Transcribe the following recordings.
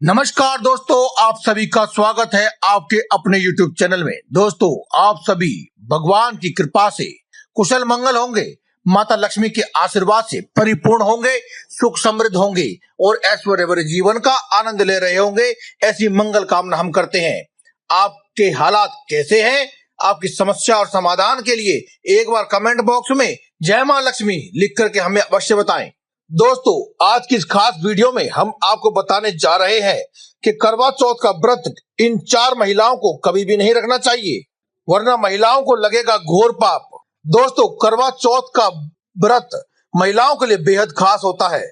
नमस्कार दोस्तों, आप सभी का स्वागत है आपके अपने YouTube चैनल में। दोस्तों, आप सभी भगवान की कृपा से कुशल मंगल होंगे, माता लक्ष्मी के आशीर्वाद से परिपूर्ण होंगे, सुख समृद्ध होंगे और ऐश्वर्य भरे जीवन का आनंद ले रहे होंगे, ऐसी मंगल कामना हम करते हैं। आपके हालात कैसे हैं? आपकी समस्या और समाधान के लिए एक बार कमेंट बॉक्स में जय मां लक्ष्मी लिख करके हमें अवश्य बताएं। दोस्तों, आज की इस खास वीडियो में हम आपको बताने जा रहे हैं कि करवा चौथ का व्रत इन 4 महिलाओं को कभी भी नहीं रखना चाहिए, वरना महिलाओं को लगेगा घोर पाप। दोस्तों, करवा चौथ का व्रत महिलाओं के लिए बेहद खास होता है।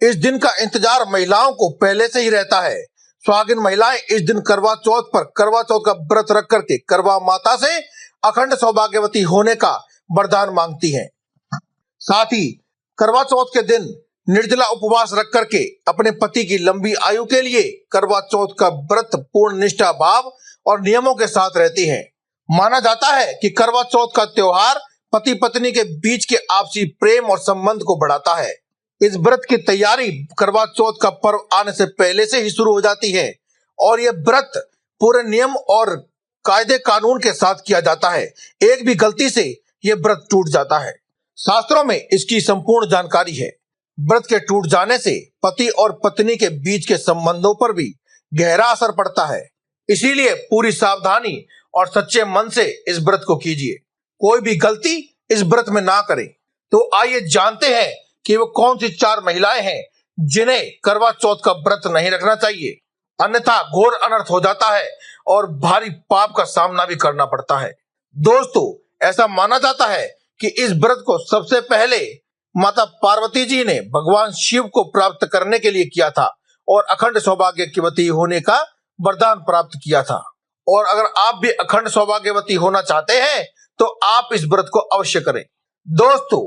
इस दिन का इंतजार महिलाओं को पहले से ही रहता है। सुहागिन महिलाएं इस दिन करवा चौथ पर करवा चौथ का व्रत रख करके करवा माता से अखंड सौभाग्यवती होने का वरदान मांगती हैं। साथ ही करवा चौथ के दिन निर्जला उपवास रख करके अपने पति की लंबी आयु के लिए करवा चौथ का व्रत पूर्ण निष्ठा भाव और नियमों के साथ रहती हैं। माना जाता है कि करवा चौथ का त्योहार पति पत्नी के बीच के आपसी प्रेम और संबंध को बढ़ाता है। इस व्रत की तैयारी करवा चौथ का पर्व आने से पहले से ही शुरू हो जाती है और यह व्रत पूरे नियम और कायदे कानून के साथ किया जाता है। एक भी गलती से यह व्रत टूट जाता है। शास्त्रों में इसकी संपूर्ण जानकारी है। व्रत के टूट जाने से पति और पत्नी के बीच के संबंधों पर भी गहरा असर पड़ता है। इसीलिए पूरी सावधानी और सच्चे मन से इस व्रत को कीजिए। कोई भी गलती इस व्रत में ना करें। तो आइए जानते हैं कि वो कौन सी 4 महिलाएं हैं जिन्हें करवा चौथ का व्रत नहीं रखना चाहिए, अन्यथा घोर अनर्थ हो जाता है और भारी पाप का सामना भी करना पड़ता है। दोस्तों, ऐसा माना जाता है कि इस व्रत को सबसे पहले माता पार्वती जी ने भगवान शिव को प्राप्त करने के लिए किया था और अखंड सौभाग्यवती होने का वरदान प्राप्त किया था। और अगर आप भी अखंड सौभाग्यवती होना चाहते हैं तो आप इस व्रत को अवश्य करें। दोस्तों,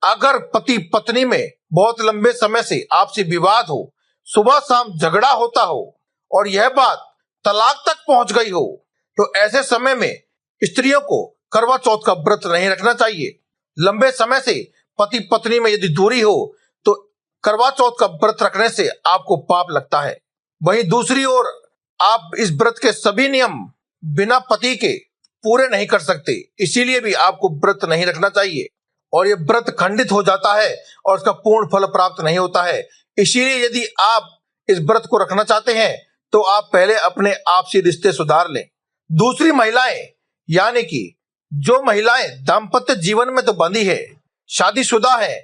अगर पति पत्नी में बहुत लंबे समय से आपसी विवाद हो, सुबह शाम झगड़ा होता हो और यह बात तलाक तक पहुंच गई हो, तो ऐसे समय में स्त्रियों को करवा चौथ का व्रत नहीं रखना चाहिए। लंबे समय से पति पत्नी में यदि दूरी हो तो करवा चौथ का व्रत रखने से आपको पाप लगता है। वहीं दूसरी ओर आप इस व्रत के सभी नियम बिना पति के पूरे नहीं कर सकते, इसीलिए भी आपको व्रत नहीं रखना चाहिए और ये व्रत खंडित हो जाता है और उसका पूर्ण फल प्राप्त नहीं होता है। इसीलिए यदि आप इस व्रत को रखना चाहते हैं तो आप पहले अपने आपसी रिश्ते सुधार लें। दूसरी महिलाएं, यानी कि जो महिलाएं दाम्पत्य जीवन में तो बंधी है, शादीशुदा है,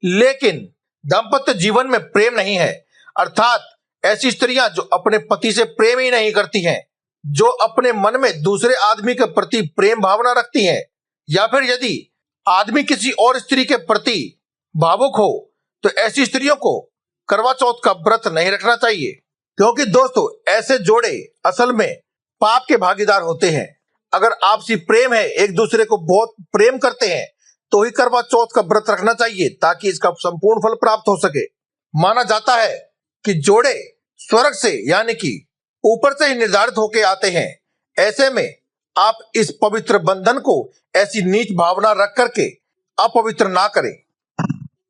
लेकिन दाम्पत्य जीवन में प्रेम नहीं है, अर्थात ऐसी स्त्रियां जो अपने पति से प्रेम ही नहीं करती हैं, जो अपने मन में दूसरे आदमी के प्रति प्रेम भावना रखती हैं, या फिर यदि आदमी किसी और स्त्री के प्रति भावुक हो तो ऐसी स्त्रियों को करवा चौथ का व्रत नहीं रखना चाहिए। क्योंकि दोस्तों, ऐसे जोड़े असल में पाप के भागीदार होते हैं। अगर आपसी प्रेम है, एक दूसरे को बहुत प्रेम करते हैं, तो ही करवा चौथ का व्रत रखना चाहिए ताकि इसका संपूर्ण फल प्राप्त हो सके। माना जाता है कि जोड़े स्वर्ग से यानी कि ऊपर से ही निर्धारित होके आते हैं। ऐसे में आप इस पवित्र बंधन को ऐसी नीच भावना रख करके अपवित्र ना करें।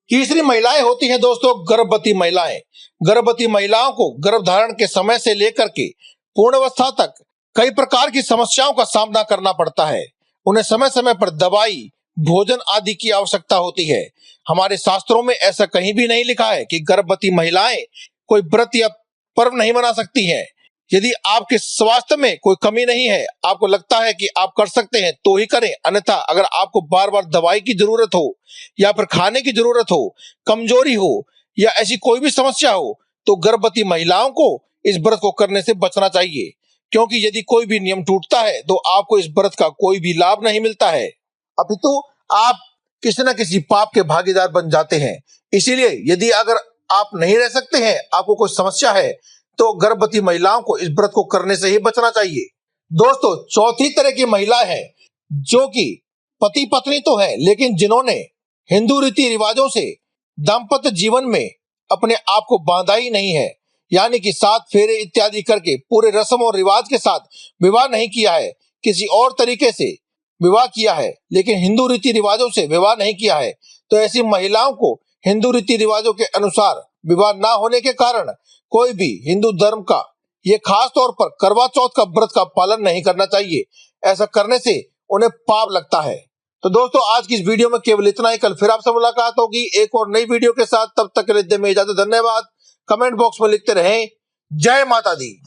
तीसरी महिलाएं होती हैं दोस्तों गर्भवती महिलाएं। गर्भवती महिलाओं को गर्भ धारण के समय से लेकर के पूर्णावस्था तक कई प्रकार की समस्याओं का सामना करना पड़ता है। उन्हें समय समय पर दवाई, भोजन आदि की आवश्यकता होती है। हमारे शास्त्रों में ऐसा कहीं भी नहीं लिखा है कि गर्भवती महिलाएं कोई व्रत या पर्व नहीं मना सकती हैं। यदि आपके स्वास्थ्य में कोई कमी नहीं है, आपको लगता है कि आप कर सकते हैं तो ही करें, अन्यथा अगर आपको बार बार दवाई की जरूरत हो या फिर खाने की जरूरत हो, कमजोरी हो या ऐसी कोई भी समस्या हो, तो गर्भवती महिलाओं को इस व्रत को करने से बचना चाहिए। क्योंकि यदि कोई भी नियम टूटता है तो आपको इस व्रत का कोई भी लाभ नहीं मिलता है, अपितु आप किसी न किसी पाप के भागीदार बन जाते हैं। इसीलिए यदि अगर आप नहीं रह सकते हैं, आपको कोई समस्या है, तो गर्भवती महिलाओं को इस व्रत को करने से ही बचना चाहिए। दोस्तों, चौथी तरह की महिला है जो कि पति पत्नी तो है, लेकिन जिन्होंने हिंदू रीति रिवाजों से दाम्पत्य जीवन में अपने आप को बांधा ही नहीं है, यानी कि 7 फेरे इत्यादि करके पूरे रस्म और रिवाज के साथ विवाह नहीं किया है, किसी और तरीके से विवाह किया है लेकिन हिंदू रीति रिवाजों से विवाह नहीं किया है, तो ऐसी महिलाओं को हिंदू रीति रिवाजों के अनुसार विवाह ना होने के कारण कोई भी हिंदू धर्म का ये खास तौर पर करवा चौथ का व्रत का पालन नहीं करना चाहिए। ऐसा करने से उन्हें पाप लगता है। तो दोस्तों आज की इस वीडियो में केवल इतना ही। कल फिर आपसे मुलाकात होगी एक और नई वीडियो के साथ। तब तक के लिए दे में इजाजत। धन्यवाद। कमेंट बॉक्स में लिखते रहें जय माता दी।